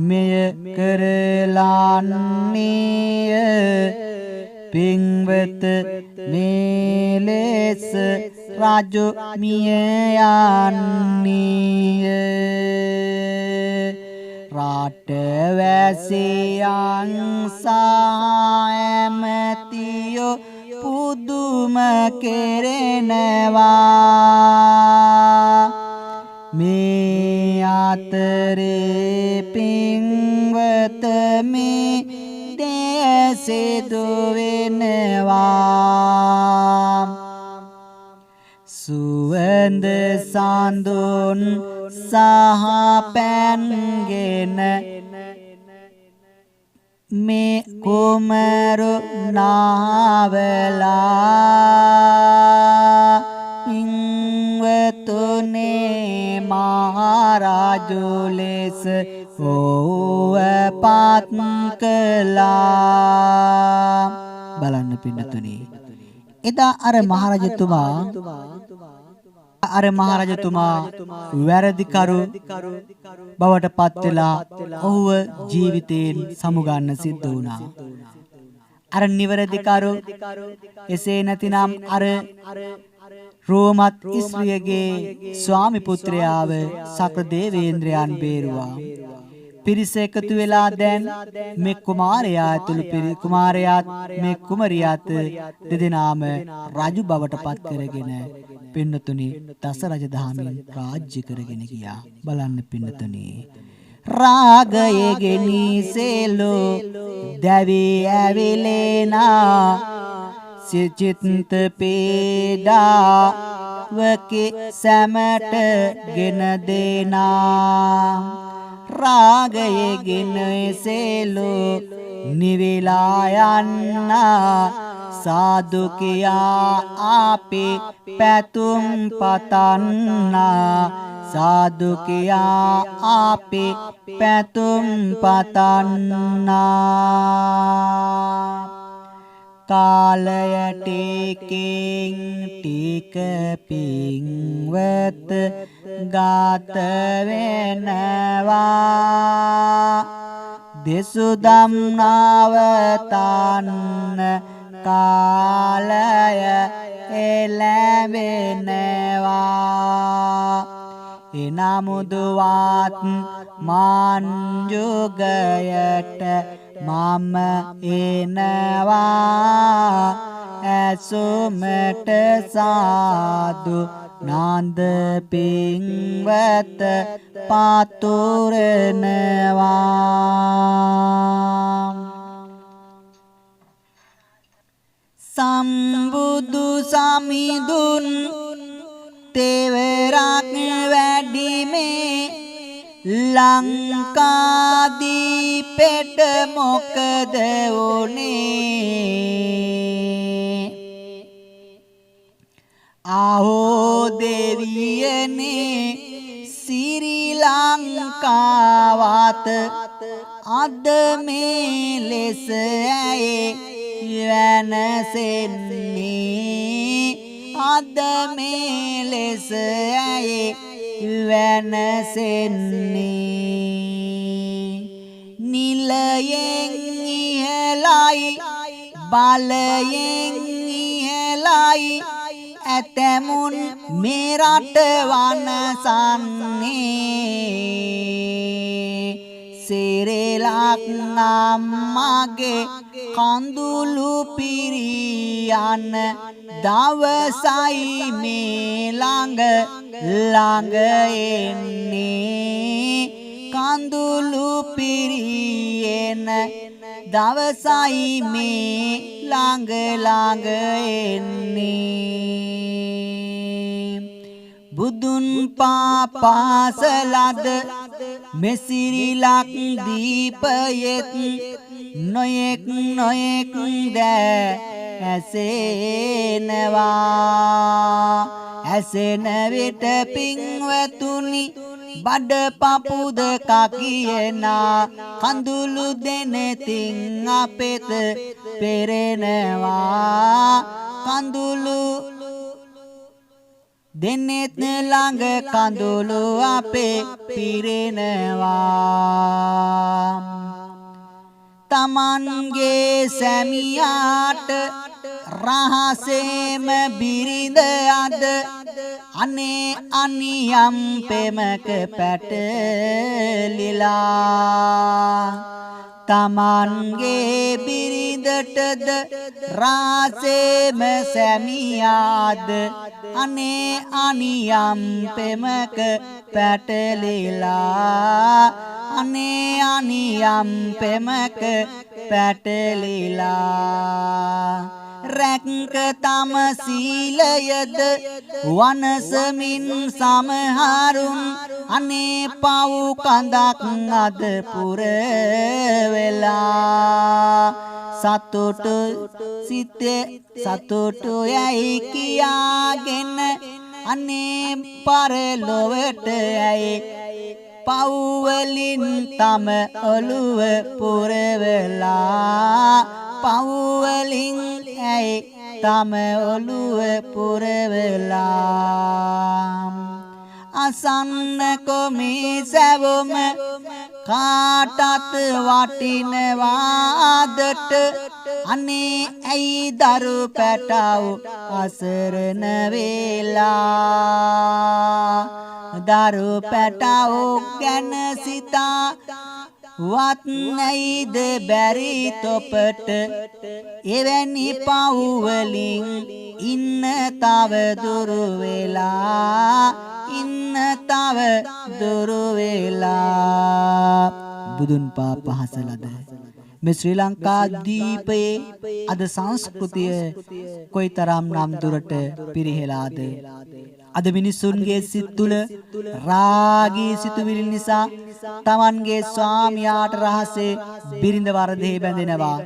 මෙය කරලන්නීය පින්වත මේ ලෙස රජු මිය යන්නීය රටවැසියන් සෑමතියෝ පුදුම කෙරෙනවා මේ අතරේ පින්වත මේ සිදු වෙනවා සුවඳ සඳුන් සහ පැන්ගෙන මේ කුමරු නාවලා පින්වතුනේ මහරජු ලෙස ඕව පත් කළා බලන්න පින්නතුනි එදා අර මහරජතුමා වැරදිකරු බවට පත් වෙලා ඔහුව ජීවිතයෙන් සමුගන්න සිද්ධ වුණා අර නිවැරදිකරු එසේ නැතිනම් අර රෝමත් ඉස්ත්‍රියගේ ස්වාමි පුත්‍රයාව සක්‍ර දේවේන්ද්‍රයන් බේරුවා පිරිස එකතු වෙලා දැන් මේ කුමාරයා ඇතුළු කුමාරයාත් මේ කුමරියත් දෙදෙනාම රජු බවට පත් කරගෙන පින්නතුනි දස රජදහමින් රාජ්‍ය කරගෙන ගියා බලන්න පින්නතුනි රාගයේ ගෙනිසෙලෝ දැවි ඇවිලේනා සිචිත පීඩා වකි සැමට ගෙන දෙනා රාගයේ ගෙනසෙලෝ නිවිලා යන්නා සාදු කියා අපි පැතුම් පතන්නා සාදු කියා අපි පැතුම් පතන්නා කාලය ටිකින් ටික පින්වත ගත වෙනවා දෙසුදම් නවතන්න කාලය එනමුදුවත් මාන්ජුගයට මම එනවා ඇසුමට සාදු නන්ද පින්වත පතුරනවා සම්බුදු සමිඳුන් තෙවරක් වැඩිමේ ලංකාදීපෙට මොකද වුනේ ආහෝ දෙවියනේ ශ්‍රී ලංකාවත් අද මේ ලෙස ඇයි වෙනසෙන්නේ අද මේ ලෙස ඇයි වෙනසෙන්නේ නිලයෙන් ඉහළයි බලයෙන් ඉහළයි ඇතැමුන් මේ රට වනසන්නේ සිරිලක් නම්මගේ කඳුළු පිරියන දවසයි මේ ළඟ එන්නේ කඳුළු පිරියන දවසයි මේ ළඟ එන්නේ බුදුන් පාපාසලද මෙසිරිලක් දීපයෙත් නොයෙක් දෑ ඇසෙනවා ඇසෙන විට පින්වතුනි බඩ පපුද කකියනා කඳුළු දෙනෙතින් අපෙත පෙරෙනවා කඳුළු දෙනෙත් ළඟ කඳුළු අපේ පිරෙනවා තමන්ගේ සැමියාට රහසේම බිරිඳ අද අනේ අනියම් පෙමක පැටලිලා තමන්ගේ බිරිඳටද රහසේම සැමියාද අනේ අනියම් පෙමක පැටලිලා අනේ අනියම් පෙමක පැටලිලා රැක්ක තම සීලයද වනසමින් සමහරුන් අනේ පව් කඳක් අද පුර වෙලා සතුටු සිතේ සතුටු යයි කියාගෙන අනේ පරලොවට යයි පව්වලින් තම ඔළුව පුරවලා පව්වලින් ඇයි තම ඔළුව පුරවලා අසන්න කොමේ සැවොම කාටත් වටිනවාදට අනේ ඇයි දරු පැටව් අසරණ වේලා දරු පැටව් ගැන සිතා වත් නැයිද බැරි තොපට එවැනි පව්වලින් ඉන්න තව දුරු වෙලා ඉන්න තව දුරු වෙලා බුදුන් පහසලද මේ ශ්‍රී ලංකා දීපයේ අද සංස්කෘතිය කොයිතරම් නම් දුරට පිරිහෙලාද අද මිනිසුන්ගේ සිත් තුළ රාගී සිතුවිලි නිසා තමන්ගේ ස්වාමියාට රහසේ බිරිඳ වරදේ බැඳෙනවා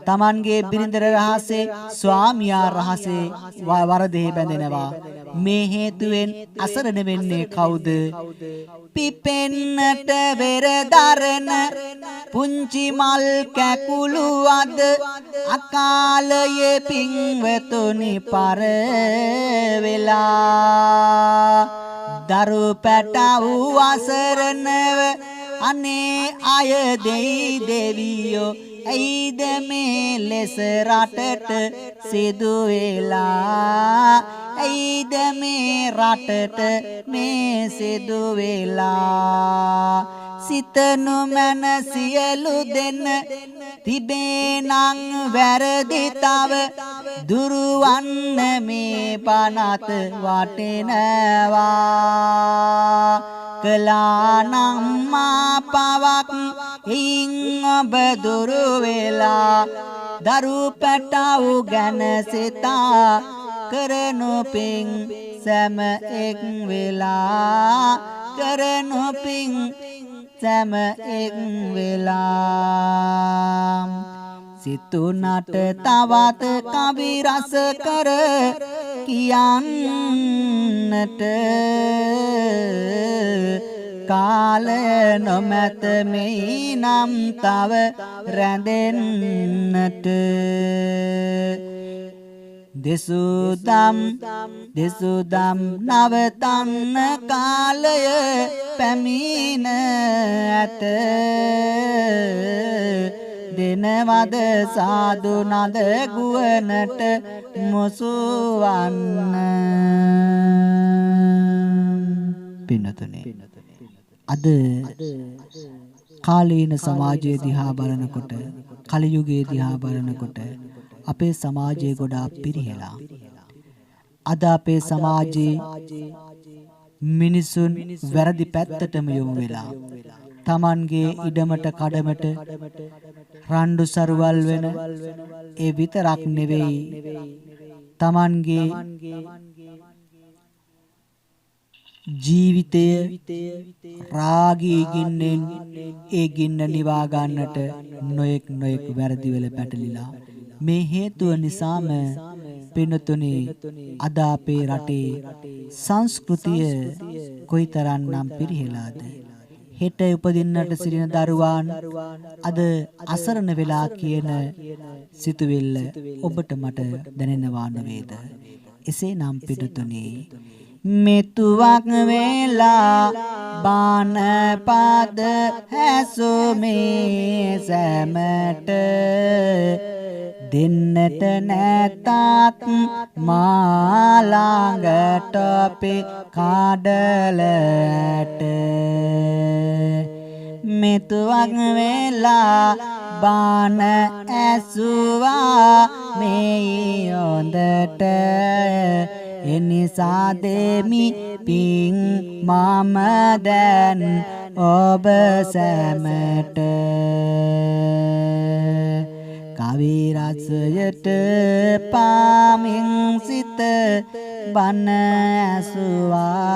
තමන්ගේ බිරිඳ රහසේ ස්වාමියා රහසේ වරදේ බැඳෙනවා මේ හේතුවෙන් අසරණ වෙන්නේ කවුද පිපෙන්නට වෙර දරන පුංචි මල් කැකුළු අද අකාලයේ පින්වතුනි පර වෙලා දරු පැටව් අසරණව අනේ අය දෙයි දෙවියෝ ඇයිද මේ ලෙස රටට සිදු වෙලා ඇයිද මේ රටට මේ සිදු වෙලා සිතනු මන සියලු දෙන්න තිබේ නං වැරදි තව දුරුවන්න මේ පනත වටිනවා කලානම් මා පවක් හින් ඔබ දුරු වෙලා දරු පැටව් ගැන සිතා කරනු පිං සෑම එක් වෙලා කරනු පිං සෑම එක් වෙලා සිතුනට තවත් කවි රස කර කියන්නට කාලය නොමැත මෙහි නම් තව රැඳෙන්නට දෙසුදම් නවතන්න කාලය පැමිණ ඇත දෙනවද සාදු නද ගුවනට මුසුවන්න පින්නතුනේ අද කාලීන සමාජයේ දිහා බලනකොට කලියුගයේ දිහා බලනකොට අපේ සමාජයේ ගොඩාක් පිරිහෙලා අද අපේ සමාජයේ මිනිසුන් වැරදි පැත්තටම යොමු වෙලා තමන්ගේ ඉඩමට කඩමට රණ්ඩු සරුවල් වෙන ඒ විතරක් නෙවෙයි තමන්ගේ ජීවිතය රාගී ගින්නෙන් ඒ ගින්න නිවා ගන්නට නොයෙක් වැරදි වල පැටලිලා මේ හේතුව නිසාම පින්නතුනි අද අපේ රටේ සංස්කෘතිය කොයිතරම්නම් පිරිහෙලාද හෙට උපදින්නට සිටින දරුවන් අද අසරණ වෙලා කියන සිතුවිල්ල ඔබට මට දැනෙනවා නේද එසේනම් පින්නතුනි මෙතුවක් වෙලා බාන පද හැසුමේ සැමට දෙන්නට නැතත් මාළඟට අපේ කඩලට මෙතුවක් වෙලා බාන ඇසුවා මේ හොඳට එනිසා දෙමි පිං මම දැන් ඔබ සැමට කවි රසයට පාමින් සිත බන ඇසුවා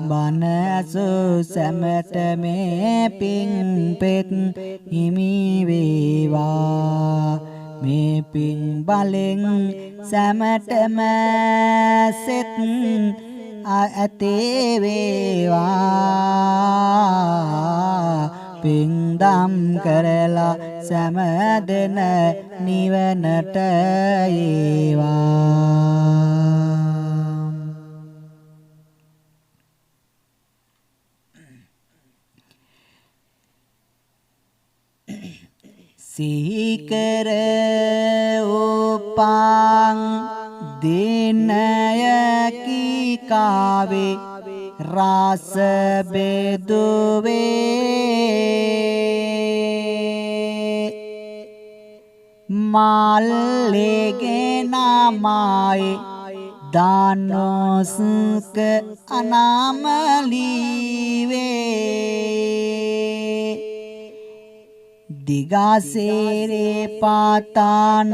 බන ඇසු සැමට මේ පිං පෙත් හිමි වේවා මේ පිං බලෙන් සැමටම සෙත් ඇතේ වේවා පිං දම් කරලා සැම දෙන නිවනට ඒවා සීකර උපං දිනයකි කාවේ රස බෙදුවේ මල්ලේගේ නමයි දානෝස්ක අනාමලීවේ දිගාසේරේ පාතන්නයියාද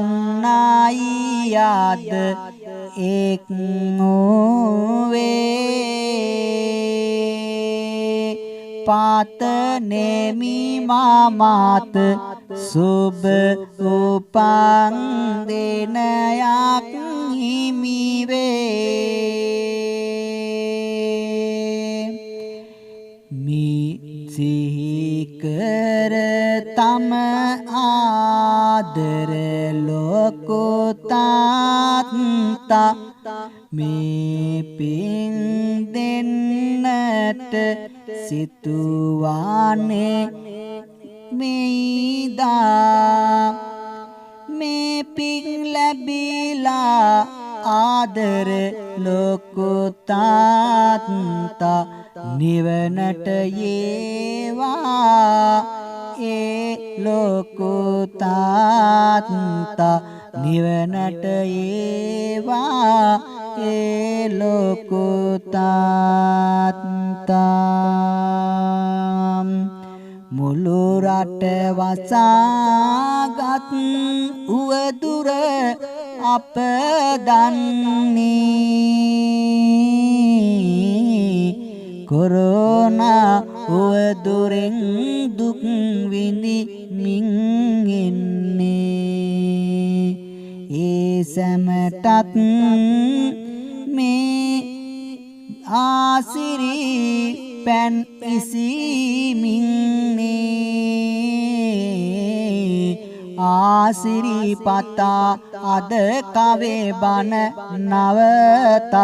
එක් වේ පාත නෙමි මාමාත සුබ උපං දිනයක් හිමි වේ මි සිහිකර තම ආදර ලෝකෝතාත්තා මේ පින් දෙන්නට සිතුවානේ මෙයිදා මේ පිං ලැබිලා ආදර ලොකුතාත්තා නිවනට යේවා ඒ ලොකුතාත්තා නිවනට යේවා ඒ ලොකුතාත්තා මුළු රට වසාගත් උවදුර අප දන්නේ කොරෝනා උවදුරෙන් දුක් විඳිමින් ඉන්නේ ඒ සැමටත් මේ ආසිරි පැන් ඉසිමින්නේ ආසිරිපතා අද කවේ බන නවතන්නේ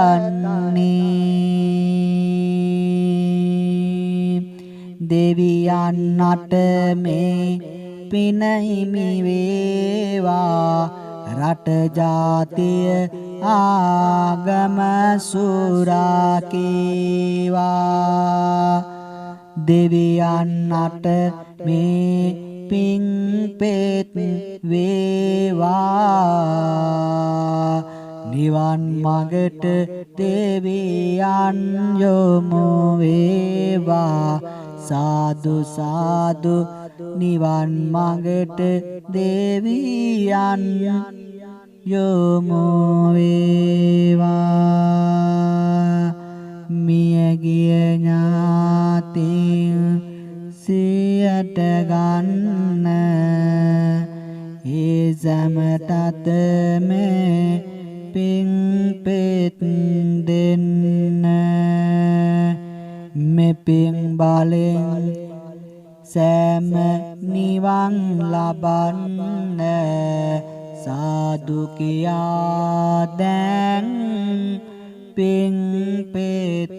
දෙවියන්ට මේ පින හිමි වේවා රට ජාතිය ආගම සුරකේවා දෙවියන්ට මේ පිං පෙත් වේවා නිවන් මගට දෙවියන් යොමු වේවා සාදු සාදු නිවන් මගට දෙවියන් යොමු වේවා මියගිය ඥාතීන් සියට ගන්න ඒ සැමටත් මේ පිං පෙත් දෙන්න මෙපින් බලෙන් සෑම නිවන් ලබන්න සාදු කියා දැන් පිං පෙත්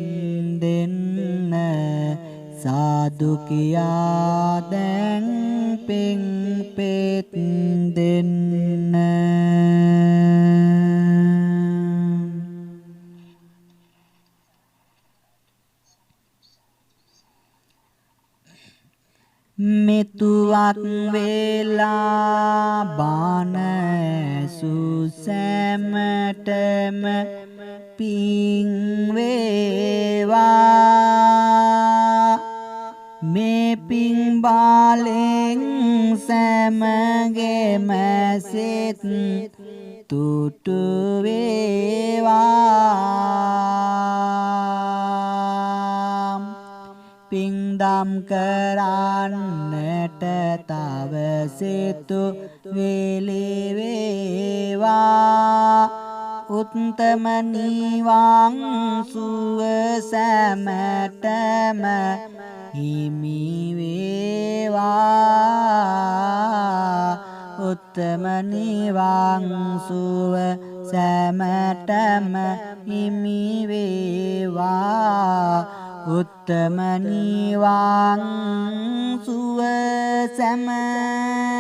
දෙන්න සාදු කියා දැන් පිං පෙත් දෙන්න මෙතුවක් වේලා බාන සුසැමටම පිං වේවා මේ පිං බාලෙන් සැමගේම සිත් තුටු වේවා පිංදම් කරන්නට තව සිතු වේලේවා උත්තම නිවන් සුව සැමටම හිමි වේවා උත්තම නිවන් සුව සැමටම හිමි වේවා උත්තම නිවන් සුව සැමටම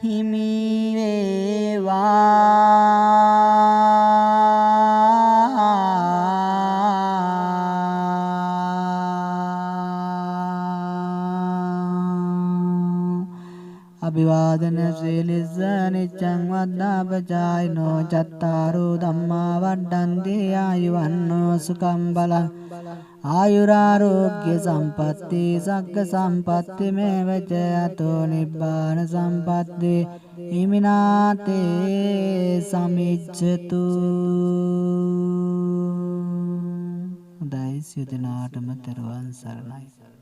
හිමි වේවා අභිවාදන සීලිස්ස නිච්ඡං වද්දාපචායිනෝ චත්තාරෝ ධම්මා වඩ්ඩන්ති ආයුවන්නෝ සුඛං බලං ආයුරාෝග්‍ය සම්පatti සග්ග සම්පatti මේවච අතෝ නිබ්බාන සම්පatti හිමිනාතේ සමිච්ඡතු හොඳයි සියලු දෙනාටම තෙරුවන් සරණයි